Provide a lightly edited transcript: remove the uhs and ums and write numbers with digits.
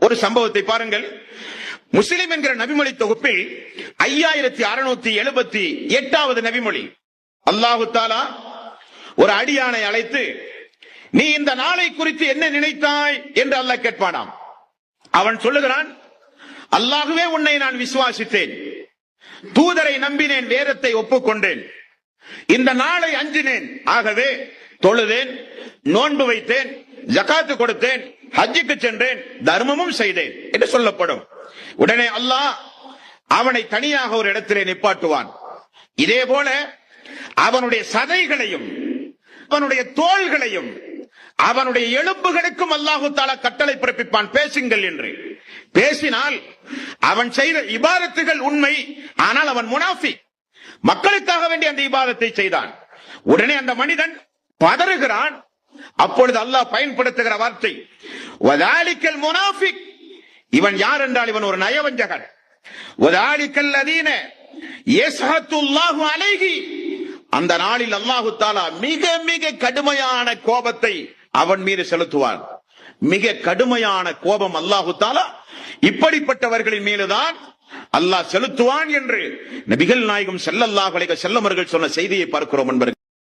ஒரு சம்பவத்தை பாருங்கள். முஸ்லிம் என்கிற நபிமொழி தொகுப்பில் 5678வது நபிமொழி. அல்லாஹு தஆலா ஒரு அடியானை அழைத்து, நீ இந்த நாளை குறித்து என்ன நினைத்தாய் என்று அல்லாஹ் கேட்பானாம். அவன் சொல்லுகிறான், அல்லாஹ்வே உன்னை நான் விசுவாசித்தேன், தூதரை நம்பினேன், வேதத்தை ஒப்புக்கொண்டேன், இந்த நாளை அஞ்சினேன், ஆகவே தொழுதேன், நோன்பு வைத்தேன், ஜகாத்து கொடுத்தேன், ஹஜ்ஜுக்கு சென்றேன், தர்மமும் செய்தேன் என்று சொல்லப்படும். உடனே அல்லாஹ் அவனை தனியாக ஒரு இடத்திலே நிப்பாட்டுவான். இதே போல அவனுடைய சதைகளையும் அவனுடைய தோள்களையும் அவனுடைய எலும்புகளுக்கும் அல்லாஹு தஆலா கட்டளை பிறப்பிப்பான், பேசுங்கள் என்று. பேசினால் அவன் செய்த இபாதத்துகள் உண்மை, ஆனால் அவன் முனாஃபிக், மக்களுக்காக வேண்டி அந்த இபாதத்தை செய்தான். உடனே அந்த மனிதன் பதறுகிறான். அப்பொழுது அல்லாஹ் பயன்படுத்துகிற வார்த்தை வதாலிக்கல் முனாஃபிக். இவன் யார் என்றால் இவன் ஒரு நயவஞ்சகன். வதாலிக்கல் லதீன யஸ்ஹத்துல்லாஹு அலைஹி. அந்த நாளில் அல்லாஹு தஆலா மிக மிக கடுமையான கோபத்தை அவன் மீது செலுத்துவான். மிக கடுமையான கோபம் அல்லாஹு தஆலா இப்படிப்பட்டவர்களின் மீதுதான் அல்லாஹ் செலுத்துவான் என்று நபிகள் நாயகம் ஸல்லல்லாஹு அலைஹி வஸல்லம் அவர்கள் சொன்ன செய்தியை பார்க்கிறோம் என்பது.